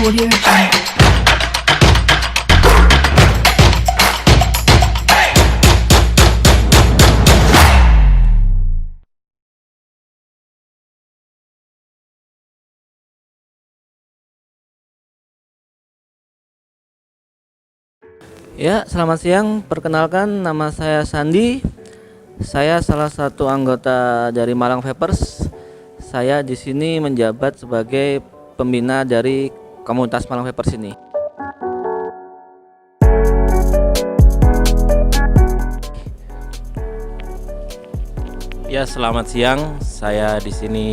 Audio Jungle. Ya, selamat siang. Perkenalkan, nama saya Sandi. Saya salah satu anggota dari Malang Vapers. Saya di sini menjabat sebagai pembina dari komunitas Malang Vapers ini. Ya, selamat siang. Saya di sini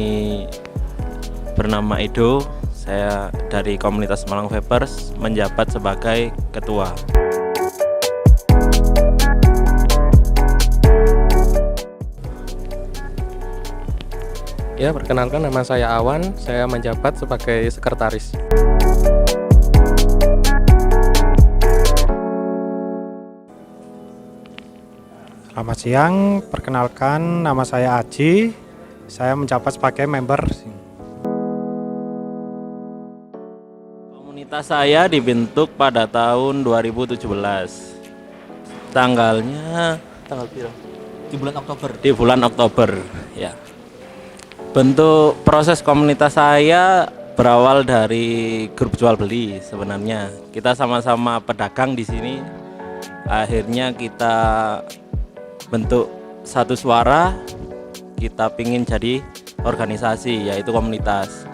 bernama Edo. Saya dari komunitas Malang Vapers menjabat sebagai ketua. Ya, perkenalkan nama saya Awan, saya menjabat sebagai sekretaris. Selamat siang, perkenalkan nama saya Aji, saya menjabat sebagai member. Komunitas saya dibentuk pada tahun 2017. Tanggalnya Tanggal berapa? Di bulan Oktober. di bulan Oktober, ya. Bentuk proses komunitas saya berawal dari grup jual beli sebenarnya. Kita sama-sama pedagang di sini. Akhirnya kita bentuk satu suara, kita pingin jadi organisasi, yaitu komunitas.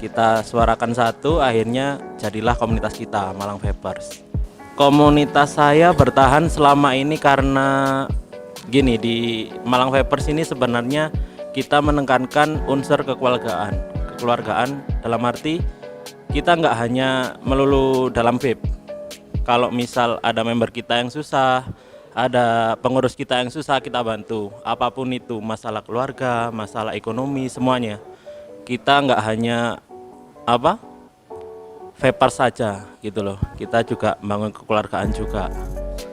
Kita suarakan satu, akhirnya jadilah komunitas kita, Malang Vapers. Komunitas saya bertahan selama ini karena gini, di Malang Vapers ini sebenarnya kita menekankan unsur kekeluargaan. Kekeluargaan dalam arti kita nggak hanya melulu dalam vape. Kalau misal ada member kita yang susah, ada pengurus kita yang susah, kita bantu. Apapun itu, masalah keluarga, masalah ekonomi, semuanya. Kita nggak hanya vapers saja gitu loh. Kita juga bangun kekeluargaan juga.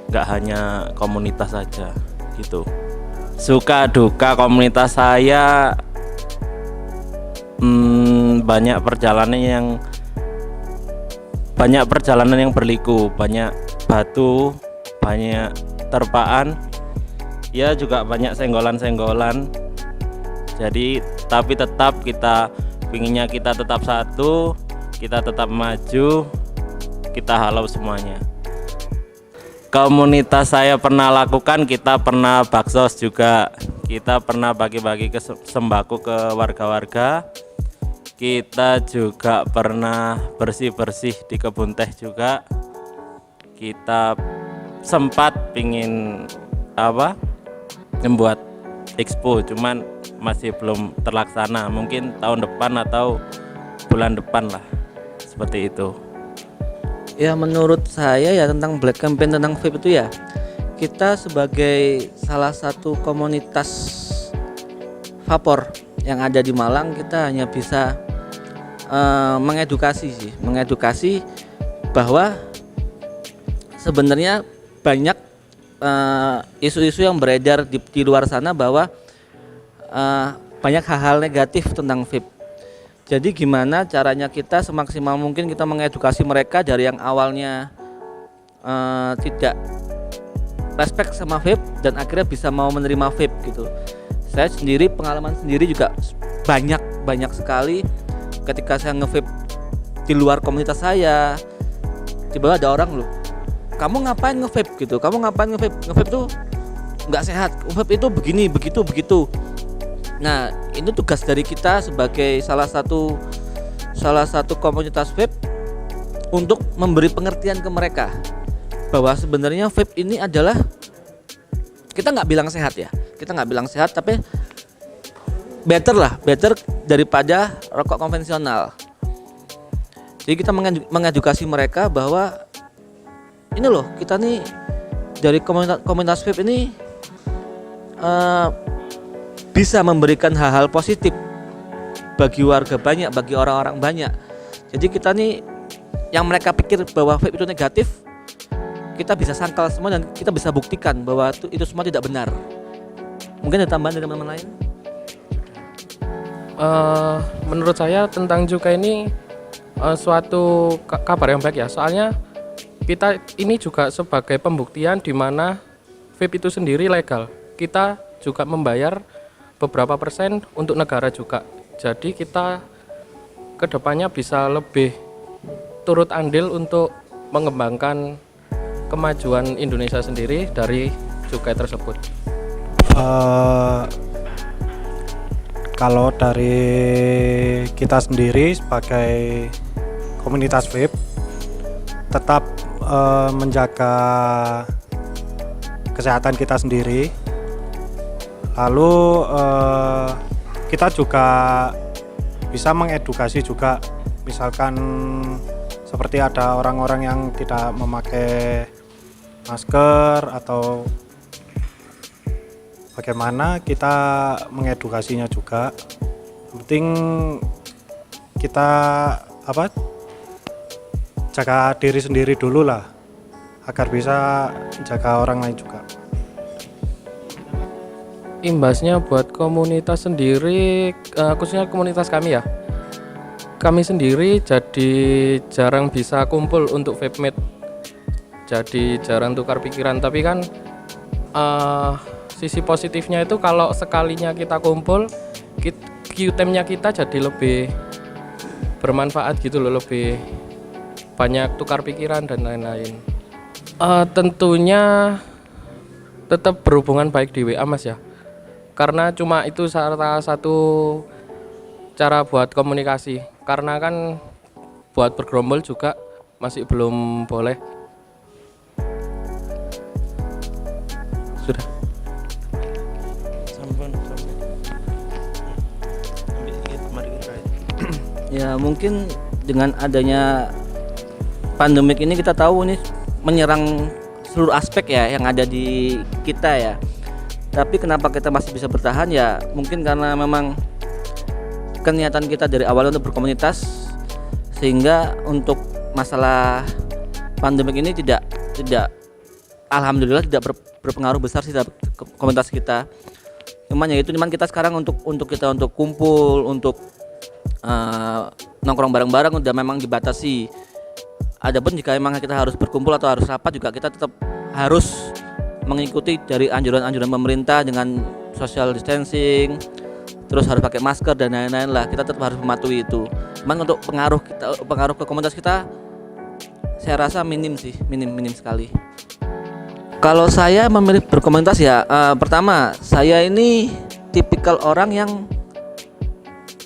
Nggak hanya komunitas saja gitu. Suka duka komunitas saya, banyak perjalanan yang berliku, banyak batu, banyak terpaan, ya juga banyak senggolan-senggolan. Jadi tapi tetap kita pinginnya kita tetap satu, kita tetap maju, kita halau semuanya. Komunitas saya pernah lakukan, kita pernah baksos juga, kita pernah bagi-bagi sembako ke warga-warga, kita juga pernah bersih-bersih di kebun teh juga, kita sempat pingin membuat expo, cuman masih belum terlaksana, mungkin tahun depan atau bulan depan lah, seperti itu. Ya, menurut saya ya tentang Black Campaign tentang vape itu ya, kita sebagai salah satu komunitas vapor yang ada di Malang, kita hanya bisa mengedukasi bahwa sebenarnya banyak isu-isu yang beredar di luar sana bahwa banyak hal-hal negatif tentang vape. Jadi gimana caranya kita semaksimal mungkin kita mengedukasi mereka dari yang awalnya tidak respect sama vape dan akhirnya bisa mau menerima vape gitu. Saya sendiri, pengalaman sendiri juga banyak sekali ketika saya nge-vape di luar komunitas saya, tiba-tiba ada orang, loh, kamu ngapain nge-vape gitu, kamu ngapain nge-vape tuh nggak sehat, vape itu begini begitu. Nah, ini tugas dari kita sebagai salah satu komunitas vape untuk memberi pengertian ke mereka bahwa sebenarnya vape ini adalah, kita nggak bilang sehat ya, tapi better daripada rokok konvensional. Jadi kita mengedukasi mereka bahwa ini loh, kita nih dari komunitas vape ini bisa memberikan hal-hal positif bagi warga banyak, bagi orang-orang banyak. Jadi kita nih, yang mereka pikir bahwa vape itu negatif, kita bisa sangkal semua dan kita bisa buktikan bahwa itu semua tidak benar. Mungkin ada tambahan dari teman-teman lain? Menurut saya tentang cukai ini suatu kabar yang baik ya. Soalnya kita ini juga sebagai pembuktian di mana vape itu sendiri legal. Kita juga membayar beberapa persen untuk negara juga. Jadi kita kedepannya bisa lebih turut andil untuk mengembangkan kemajuan Indonesia sendiri dari cukai tersebut. Kalau dari kita sendiri sebagai komunitas vape tetap menjaga kesehatan kita sendiri. Lalu kita juga bisa mengedukasi juga, misalkan seperti ada orang-orang yang tidak memakai masker atau bagaimana, kita mengedukasinya juga. Yang penting kita jaga diri sendiri dulu lah, agar bisa jaga orang lain juga. Imbasnya buat komunitas sendiri, khususnya komunitas kami ya. Kami sendiri jadi jarang bisa kumpul untuk vape mate. Jadi jarang tukar pikiran, tapi kan sisi positifnya itu kalau sekalinya kita kumpul, Q-time-nya kita jadi lebih bermanfaat gitu loh, lebih banyak tukar pikiran dan lain-lain. Tentunya tetap berhubungan baik di WA Mas ya, karena cuma itu salah satu cara buat komunikasi, karena kan buat bergerombol juga masih belum boleh. Sudah. Ya mungkin dengan adanya pandemik ini kita tahu ini menyerang seluruh aspek ya yang ada di kita ya. Tapi kenapa kita masih bisa bertahan ya? Mungkin karena memang keniatan kita dari awal untuk berkomunitas, sehingga untuk masalah pandemik ini tidak alhamdulillah tidak berpengaruh besar sih terhadap komunitas kita. Cuman kita sekarang untuk kumpul, untuk nongkrong bareng-bareng udah memang dibatasi. Adapun jika memang kita harus berkumpul atau harus rapat juga, kita tetap harus mengikuti dari anjuran-anjuran pemerintah dengan social distancing, terus harus pakai masker dan lain-lain lah. Kita tetap harus mematuhi itu. Cuman untuk pengaruh ke komunitas kita, saya rasa minim sekali. Kalau saya memilih berkomunitas ya, pertama saya ini tipikal orang yang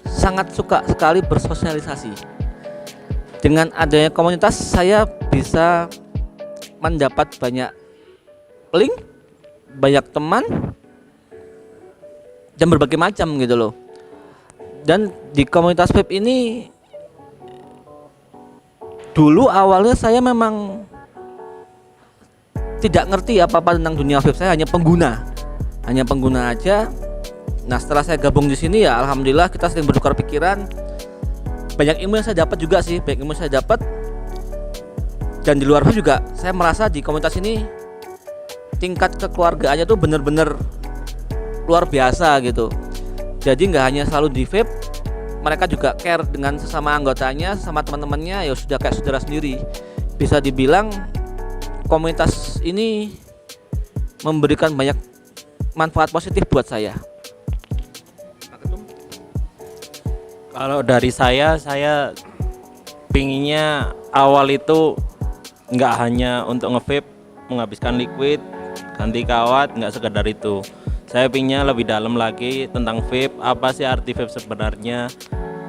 sangat suka sekali bersosialisasi. Dengan adanya komunitas saya bisa mendapat banyak link, banyak teman, dan berbagai macam gitu loh. Dan di komunitas vape ini dulu awalnya saya memang tidak ngerti apa-apa tentang dunia vape, saya hanya pengguna aja. Nah setelah saya gabung di sini ya alhamdulillah kita sering bertukar pikiran, banyak ilmu yang saya dapat juga sih, dan di luar vape juga saya merasa di komunitas ini tingkat kekeluargaannya tuh bener-bener luar biasa gitu. Jadi nggak hanya selalu di vape, mereka juga care dengan sesama anggotanya, sama teman-temannya, ya sudah kayak saudara sendiri. Bisa dibilang komunitas ini memberikan banyak manfaat positif buat saya. Kalau dari saya pinginnya awal itu nggak hanya untuk nge-vape, menghabiskan liquid, ganti kawat, nggak sekedar itu. Saya pinginnya lebih dalam lagi tentang vape, apa sih arti vape sebenarnya,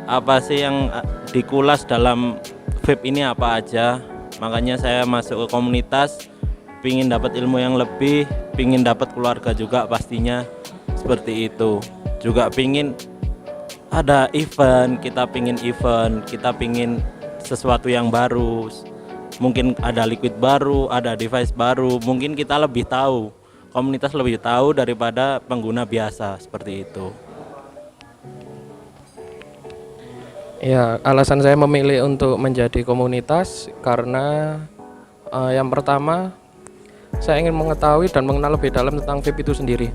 apa sih yang dikulas dalam vape ini apa aja. Makanya saya masuk ke komunitas, pingin dapat ilmu yang lebih, pingin dapat keluarga juga pastinya, seperti itu. Juga pingin ada event, kita pingin sesuatu yang baru, mungkin ada liquid baru, ada device baru, mungkin kita lebih tahu, komunitas lebih tahu daripada pengguna biasa, seperti itu. Ya, alasan saya memilih untuk menjadi komunitas karena yang pertama saya ingin mengetahui dan mengenal lebih dalam tentang vape itu sendiri.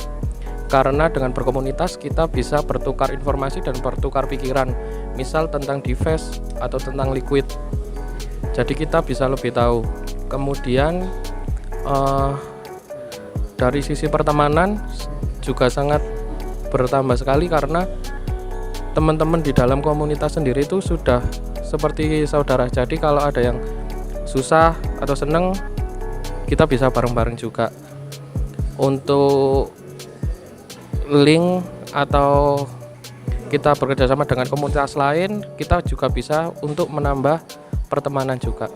Karena dengan berkomunitas kita bisa bertukar informasi dan bertukar pikiran. misal tentang device atau tentang liquid. Jadi kita bisa lebih tahu. Kemudian dari sisi pertemanan juga sangat bertambah sekali karena teman-teman di dalam komunitas sendiri itu sudah seperti saudara. Jadi kalau ada yang susah atau seneng, kita bisa bareng-bareng juga. Untuk link atau kita bekerjasama dengan komunitas lain, kita juga bisa untuk menambah pertemanan juga.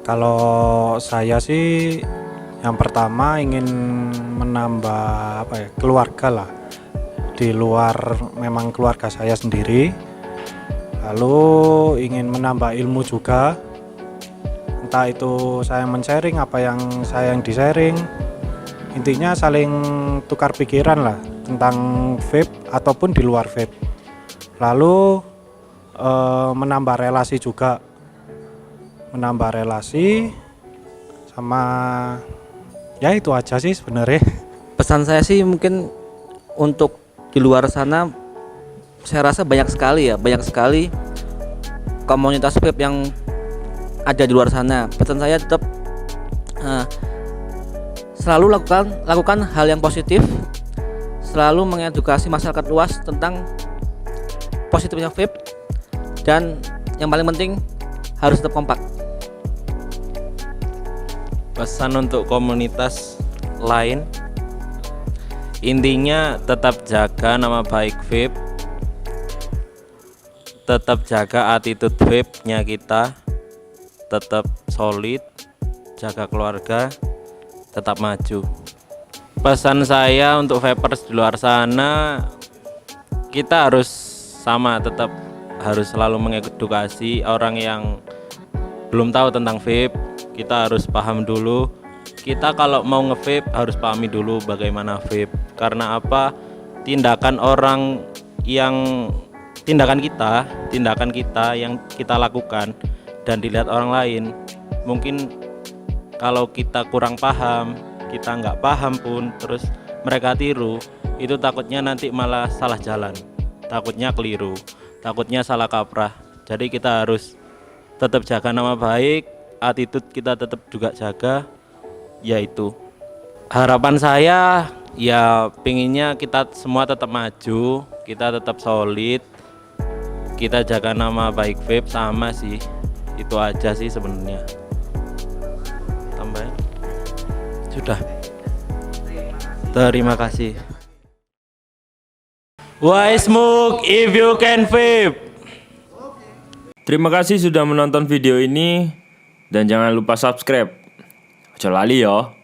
Kalau saya sih yang pertama ingin menambah keluarga lah, di luar memang keluarga saya sendiri. Lalu ingin menambah ilmu juga, entah itu saya men-sharing apa yang saya yang di-sharing. Intinya saling tukar pikiran lah tentang vape ataupun di luar vape. Lalu menambah relasi juga, sama ya itu aja sih sebenarnya. Pesan saya sih mungkin untuk di luar sana, saya rasa banyak sekali komunitas vape yang ada di luar sana. Pesan saya tetap selalu lakukan hal yang positif, selalu mengedukasi masyarakat luas tentang positifnya vape, dan yang paling penting harus tetap kompak. Pesan untuk komunitas lain, intinya tetap jaga nama baik vape, tetap jaga attitude vape-nya kita, tetap solid, jaga keluarga, tetap maju. Pesan saya untuk vapers di luar sana, kita harus tetap harus selalu mengedukasi orang yang belum tahu tentang vape. Kita harus paham dulu. Kita kalau mau nge-vape harus pahami dulu bagaimana vape. Karena apa? Tindakan kita yang kita lakukan dan dilihat orang lain, mungkin kalau kita kurang paham, kita nggak paham pun, terus mereka tiru, itu takutnya nanti malah salah jalan, takutnya keliru, takutnya salah kaprah. Jadi kita harus tetap jaga nama baik, attitude kita tetap juga jaga. Yaitu harapan saya ya, pinginnya kita semua tetap maju, kita tetap solid, kita jaga nama baik vape. Sama sih, itu aja sih sebenarnya. Tambahin sudah. Terima kasih. Why smoke if you can vape? Terima kasih sudah menonton video ini dan jangan lupa subscribe. Ojo lali yo.